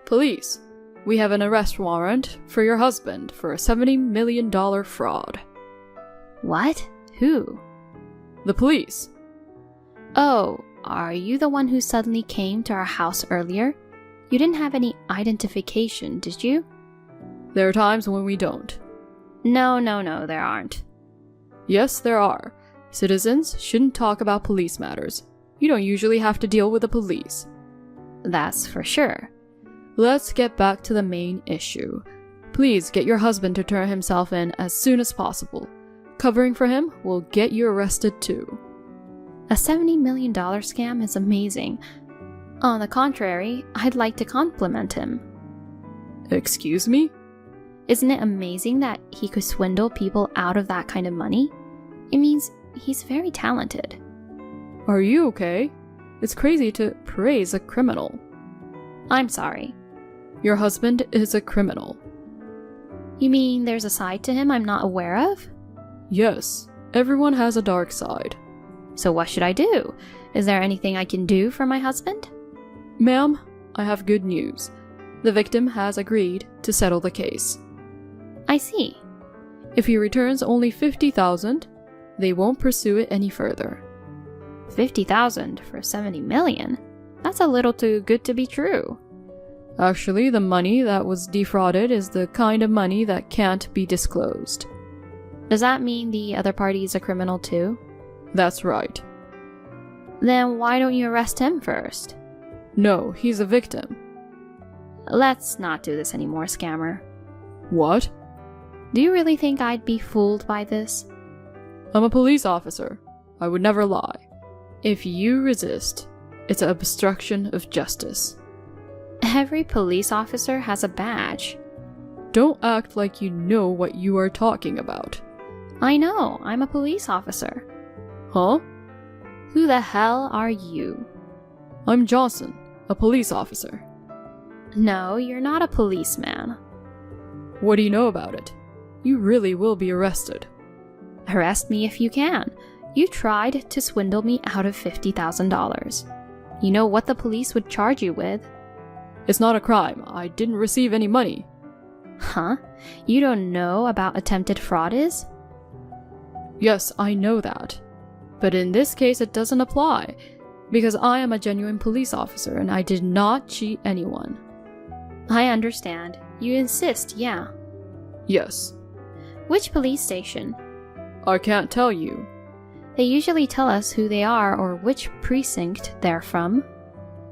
Police, we have an arrest warrant for your husband for a $70 million fraud. What? Who? The police. Oh, are you the one who suddenly came to our house earlier? You didn't have any identification, did you? There are times when we don't. No, there aren't. Yes, there are. Citizens shouldn't talk about police matters. You don't usually have to deal with the police. That's for sure. Let's get back to the main issue. Please get your husband to turn himself in as soon as possible. Covering for him will get you arrested too. A $70 million scam is amazing. On the contrary, I'd like to compliment him. Excuse me? Isn't it amazing that he could swindle people out of that kind of money? It means he's very talented. Are you okay? It's crazy to praise a criminal. I'm sorry. Your husband is a criminal. You mean there's a side to him I'm not aware of? Yes, everyone has a dark side. So what should I do? Is there anything I can do for my husband? Ma'am, I have good news. The victim has agreed to settle the case. I see. If he returns only $50,000, they won't pursue it any further. $50,000 for $70 million? That's a little too good to be true. Actually, the money that was defrauded is the kind of money that can't be disclosed. Does that mean the other party is a criminal too? That's right. Then why don't you arrest him first? No, he's a victim. Let's not do this anymore, scammer. What? Do you really think I'd be fooled by this? I'm a police officer. I would never lie. If you resist, it's an obstruction of justice. Every police officer has a badge. Don't act like you know what you are talking about. I know, I'm a police officer. Huh? Who the hell are you? I'm Johnson, a police officer. No, you're not a policeman. What do you know about it? You really will be arrested. Arrest me if you can. You tried to swindle me out of $50,000. You know what the police would charge you with? It's not a crime. I didn't receive any money. Huh? You don't know about attempted fraud is? Yes, I know that. But in this case it doesn't apply, because I am a genuine police officer and I did not cheat anyone. I understand. You insist, yeah. Yes. Which police station? I can't tell you. They usually tell us who they are or which precinct they're from.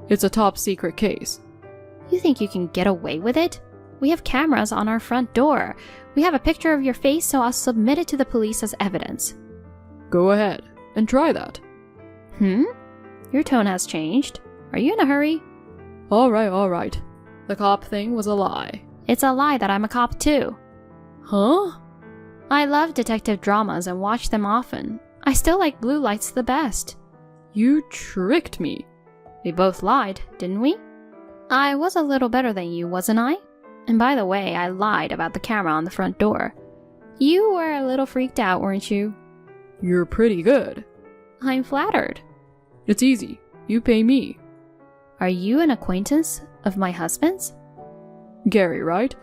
It's a top secret case. You think you can get away with it? We have cameras on our front door. We have a picture of your face, so I'll submit it to the police as evidence. Go ahead, and try that. Your tone has changed. Are you in a hurry? All right. The cop thing was a lie. It's a lie that I'm a cop too. Huh? I love detective dramas and watch them often. I still like Blue Lights the best. You tricked me. We both lied, didn't we? I was a little better than you, wasn't I? And by the way, I lied about the camera on the front door. You were a little freaked out, weren't you? You're pretty good. I'm flattered. It's easy. You pay me. Are you an acquaintance of my husband's? Gary, right?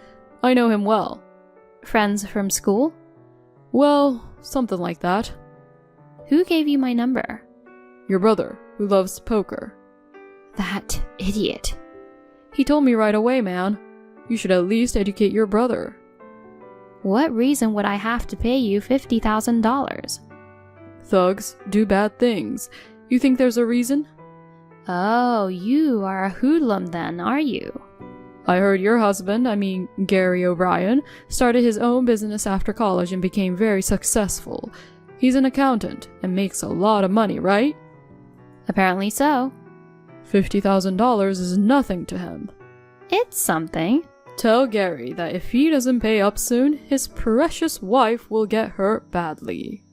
I know him well. Friends from school? Well, something like that. Who gave you my number? Your brother, who loves poker. That idiot. He told me right away, man. You should at least educate your brother. What reason would I have to pay you $50,000? Thugs do bad things. You think there's a reason? Oh, you are a hoodlum then, are you? I heard your husband, Gary O'Brien, started his own business after college and became very successful. He's an accountant and makes a lot of money, right? Apparently so. $50,000 is nothing to him. It's something. Tell Gary that if he doesn't pay up soon, his precious wife will get hurt badly.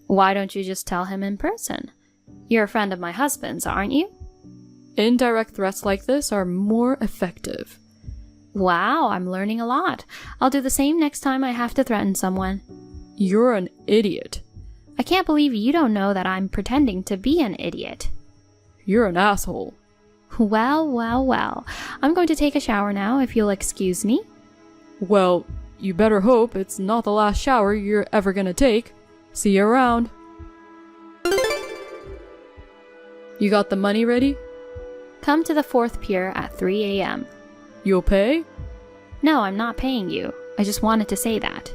Why don't you just tell him in person? You're a friend of my husband's, aren't you? Indirect threats like this are more effective. Wow, I'm learning a lot. I'll do the same next time I have to threaten someone. You're an idiot. I can't believe you don't know that I'm pretending to be an idiot. You're an asshole. Well, well, well. I'm going to take a shower now, if you'll excuse me. Well, you better hope it's not the last shower you're ever gonna take. See you around. You got the money ready? Come to the 4th pier at 3 a.m. You'll pay? No, I'm not paying you. I just wanted to say that.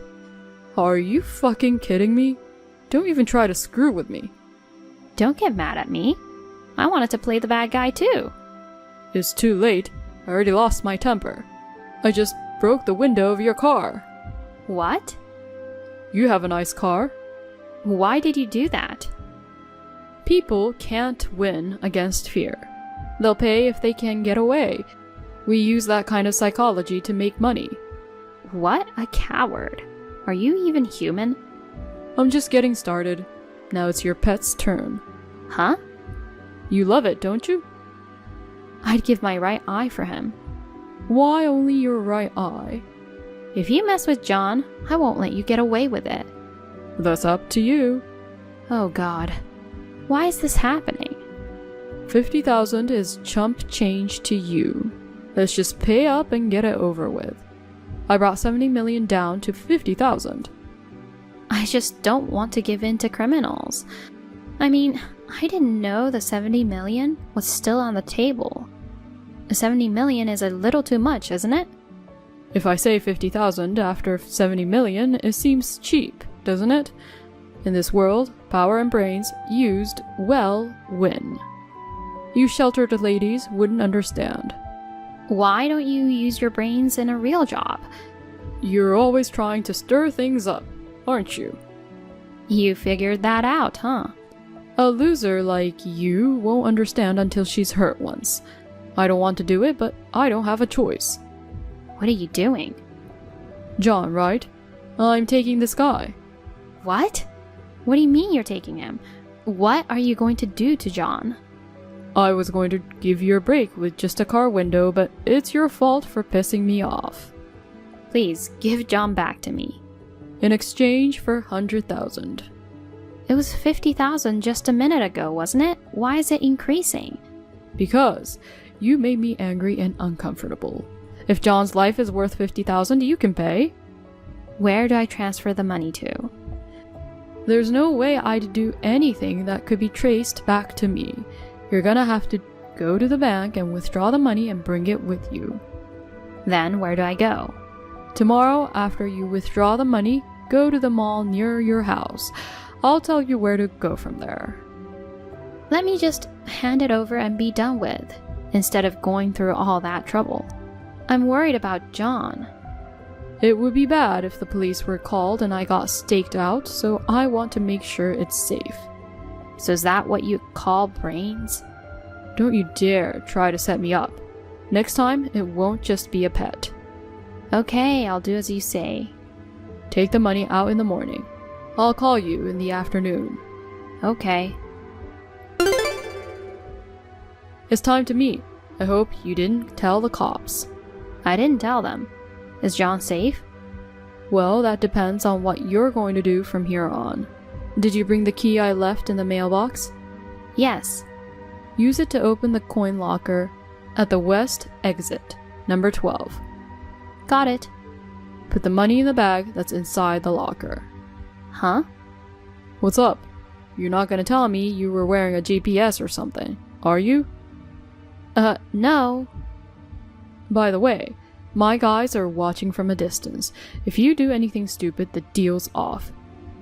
Are you fucking kidding me? Don't even try to screw with me. Don't get mad at me. I wanted to play the bad guy too. It's too late. I already lost my temper. I just broke the window of your car. What? You have a nice car. Why did you do that? People can't win against fear. They'll pay if they can get away. We use that kind of psychology to make money. What a coward. Are you even human? I'm just getting started. Now it's your pet's turn. Huh? You love it, don't you? I'd give my right eye for him. Why only your right eye? If you mess with John, I won't let you get away with it. That's up to you. Oh God. Why is this happening? 50,000 is chump change to you. Let's just pay up and get it over with. I brought 70 million down to 50,000. I just don't want to give in to criminals. I mean, I didn't know the 70 million was still on the table. 70 million is a little too much, isn't it? If I say 50,000 after 70 million, it seems cheap, doesn't it? In this world, power and brains used well win. You sheltered ladies wouldn't understand. Why don't you use your brains in a real job? You're always trying to stir things up, aren't you? You figured that out, huh? A loser like you won't understand until she's hurt once. I don't want to do it, but I don't have a choice. What are you doing? John, right? I'm taking this guy. What? What do you mean you're taking him? What are you going to do to John? I was going to give you a break with just a car window, but it's your fault for pissing me off. Please, give John back to me. In exchange for 100,000. It was 50,000 just a minute ago, wasn't it? Why is it increasing? Because you made me angry and uncomfortable. If John's life is worth 50,000, you can pay. Where do I transfer the money to? There's no way I'd do anything that could be traced back to me. You're gonna have to go to the bank and withdraw the money and bring it with you. Then where do I go? Tomorrow, after you withdraw the money, go to the mall near your house. I'll tell you where to go from there. Let me just hand it over and be done with, instead of going through all that trouble. I'm worried about John. It would be bad if the police were called and I got staked out, so I want to make sure it's safe. So is that what you call brains? Don't you dare try to set me up. Next time, it won't just be a pet. Okay, I'll do as you say. Take the money out in the morning. I'll call you in the afternoon. Okay. It's time to meet. I hope you didn't tell the cops. I didn't tell them. Is John safe? Well, that depends on what you're going to do from here on. Did you bring the key I left in the mailbox? Yes. Use it to open the coin locker at the west exit, number 12. Got it. Put the money in the bag that's inside the locker. Huh? What's up? You're not gonna tell me you were wearing a GPS or something, are you? No. By the way, my guys are watching from a distance. If you do anything stupid, the deal's off.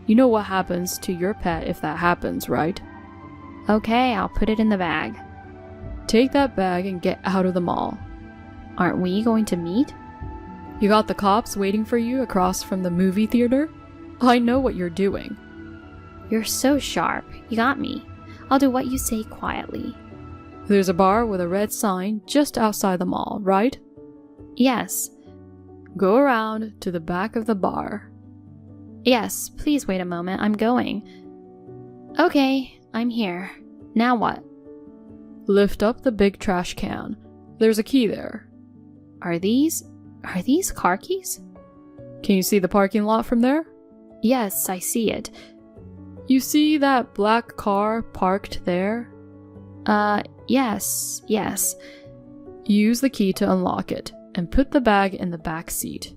You know what happens to your pet if that happens, right? Okay, I'll put it in the bag. Take that bag and get out of the mall. Aren't we going to meet? You got the cops waiting for you across from the movie theater? I know what you're doing. You're so sharp. You got me. I'll do what you say quietly. There's a bar with a red sign just outside the mall, right? Yes. Go around to the back of the bar. Yes, please wait a moment. I'm going. Okay, I'm here. Now what? Lift up the big trash can. There's a key there. Are these car keys? Can you see the parking lot from there? Yes, I see it. You see that black car parked there? Yes. Use the key to unlock it, and put the bag in the back seat.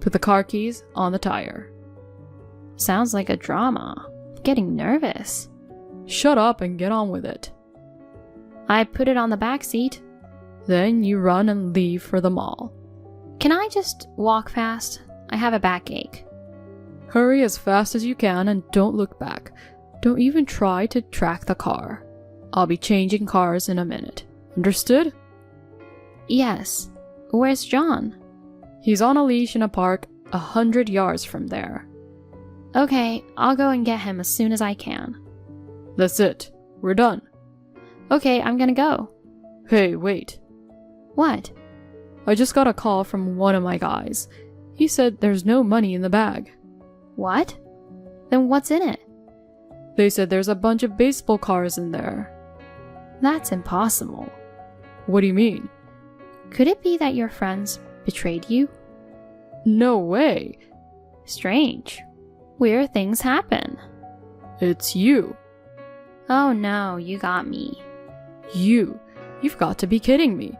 Put the car keys on the tire. Sounds like a drama. I'm getting nervous. Shut up and get on with it. I put it on the back seat. Then you run and leave for the mall. Can I just walk fast? I have a backache. Hurry as fast as you can and don't look back. Don't even try to track the car. I'll be changing cars in a minute. Understood? Yes. Where's John? He's on a leash in a park 100 yards from there. Okay, I'll go and get him as soon as I can. That's it. We're done. Okay, I'm gonna go. Hey, wait. What? I just got a call from one of my guys. He said there's no money in the bag. What? Then what's in it? They said there's a bunch of baseball cards in there. That's impossible. What do you mean? Could it be that your friends betrayed you? No way. Strange. Weird things happen. It's you. Oh no, you got me. You've got to be kidding me.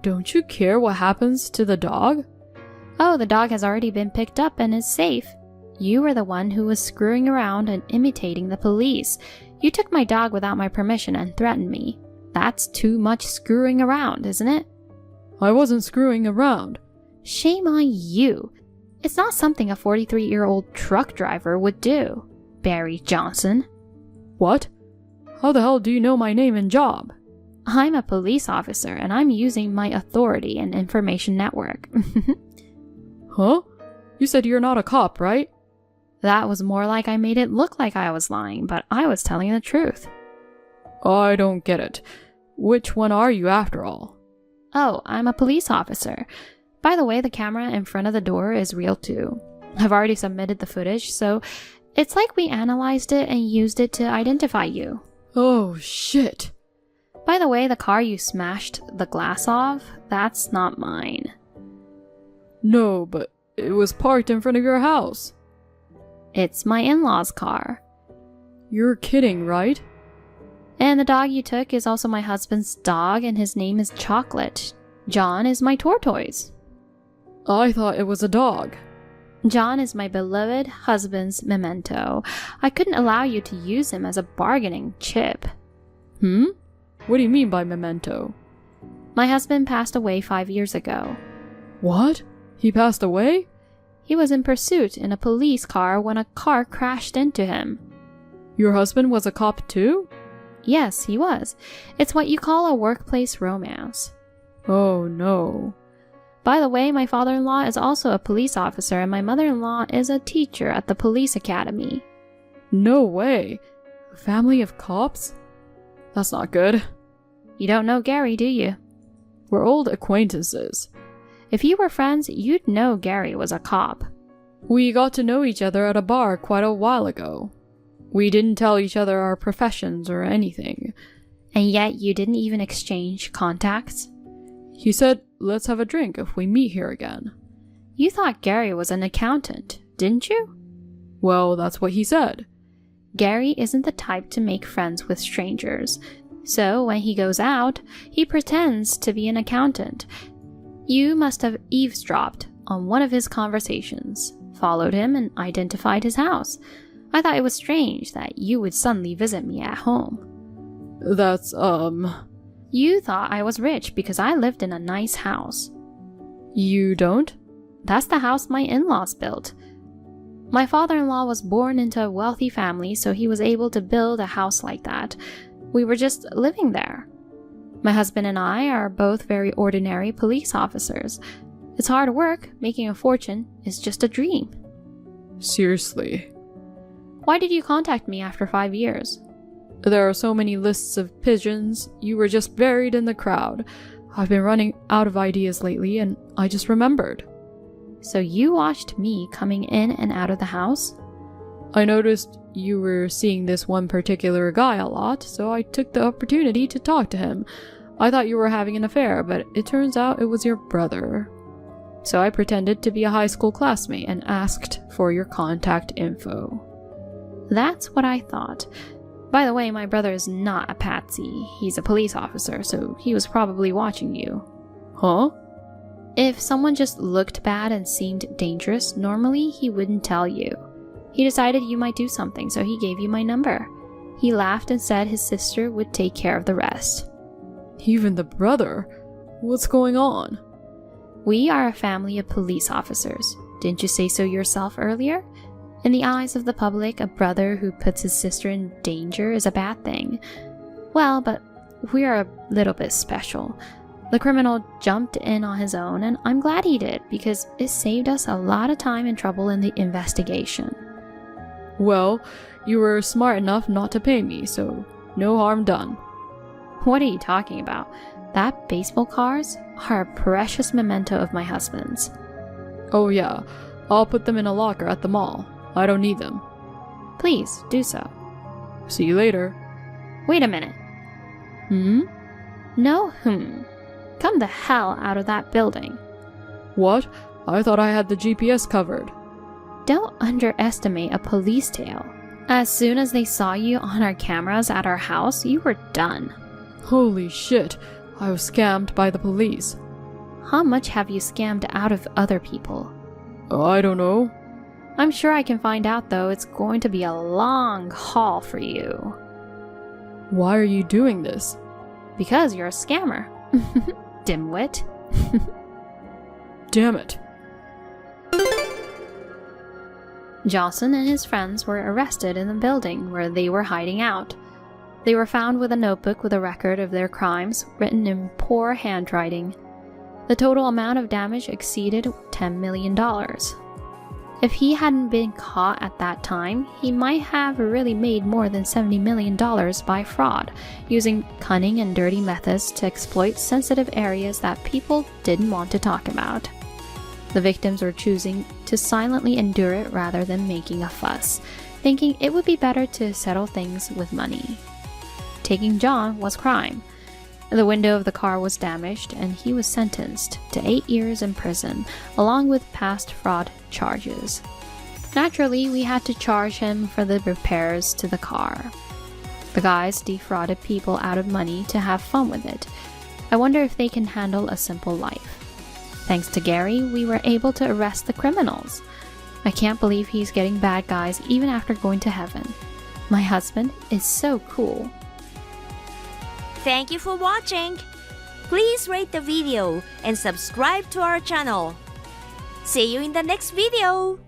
Don't you care what happens to the dog? Oh, the dog has already been picked up and is safe. You were the one who was screwing around and imitating the police. You took my dog without my permission and threatened me. That's too much screwing around, isn't it? I wasn't screwing around. Shame on you. It's not something a 43-year-old truck driver would do, Barry Johnson. What? How the hell do you know my name and job? I'm a police officer and I'm using my authority and information network. Huh? You said you're not a cop, right? That was more like I made it look like I was lying, but I was telling the truth. I don't get it. Which one are you after all? Oh, I'm a police officer. By the way, the camera in front of the door is real too. I've already submitted the footage, so it's like we analyzed it and used it to identify you. Oh, shit. By the way, the car you smashed the glass off, that's not mine. No, but it was parked in front of your house. It's my in-laws' car. You're kidding, right? And the dog you took is also my husband's dog, and his name is Chocolate. John is my tortoise. I thought it was a dog. John is my beloved husband's memento. I couldn't allow you to use him as a bargaining chip. What do you mean by memento? My husband passed away 5 years ago. What? He passed away? He was in pursuit in a police car when a car crashed into him. Your husband was a cop too? Yes, he was. It's what you call a workplace romance. Oh no. By the way, my father-in-law is also a police officer and my mother-in-law is a teacher at the police academy. No way. A family of cops? That's not good. You don't know Gary, do you? We're old acquaintances. If you were friends, you'd know Gary was a cop. We got to know each other at a bar quite a while ago. We didn't tell each other our professions or anything. And yet you didn't even exchange contacts? He said, let's have a drink if we meet here again. You thought Gary was an accountant, didn't you? Well, that's what he said. Gary isn't the type to make friends with strangers. So when he goes out, he pretends to be an accountant. You must have eavesdropped on one of his conversations, followed him, and identified his house. I thought it was strange that you would suddenly visit me at home. That's, You thought I was rich because I lived in a nice house. You don't? That's the house my in-laws built. My father-in-law was born into a wealthy family, so he was able to build a house like that. We were just living there. My husband and I are both very ordinary police officers. It's hard work. Making a fortune is just a dream. Seriously. Why did you contact me after 5 years? There are so many lists of pigeons. You were just buried in the crowd. I've been running out of ideas lately, and I just remembered. So you watched me coming in and out of the house? I noticed you were seeing this one particular guy a lot, so I took the opportunity to talk to him. I thought you were having an affair, but it turns out it was your brother. So I pretended to be a high school classmate and asked for your contact info. That's what I thought. By the way, my brother is not a patsy. He's a police officer, so he was probably watching you. Huh? If someone just looked bad and seemed dangerous, normally he wouldn't tell you. He decided you might do something, so he gave you my number. He laughed and said his sister would take care of the rest. Even the brother? What's going on? We are a family of police officers. Didn't you say so yourself earlier? In the eyes of the public, a brother who puts his sister in danger is a bad thing. Well, but we are a little bit special. The criminal jumped in on his own, and I'm glad he did, because it saved us a lot of time and trouble in the investigation. Well, you were smart enough not to pay me, so no harm done. What are you talking about? That baseball cards are a precious memento of my husband's. Oh yeah, I'll put them in a locker at the mall. I don't need them. Please, do so. See you later. Wait a minute. No, Come the hell out of that building. What? I thought I had the GPS covered. Don't underestimate a police tail. As soon as they saw you on our cameras at our house, you were done. Holy shit, I was scammed by the police. How much have you scammed out of other people? I don't know. I'm sure I can find out, though. It's going to be a long haul for you. Why are you doing this? Because you're a scammer. Dimwit. Damn it. Johnson and his friends were arrested in the building where they were hiding out. They were found with a notebook with a record of their crimes, written in poor handwriting. The total amount of damage exceeded $10 million. If he hadn't been caught at that time, he might have really made more than $70 million by fraud, using cunning and dirty methods to exploit sensitive areas that people didn't want to talk about. The victims were choosing to silently endure it rather than making a fuss, thinking it would be better to settle things with money. Taking John was crime. The window of the car was damaged, and he was sentenced to 8 years in prison, along with past fraud charges. Naturally, we had to charge him for the repairs to the car. The guys defrauded people out of money to have fun with it. I wonder if they can handle a simple life. Thanks to Gary, we were able to arrest the criminals. I can't believe he's getting bad guys even after going to heaven. My husband is so cool. Thank you for watching. Please rate the video and subscribe to our channel. See you in the next video.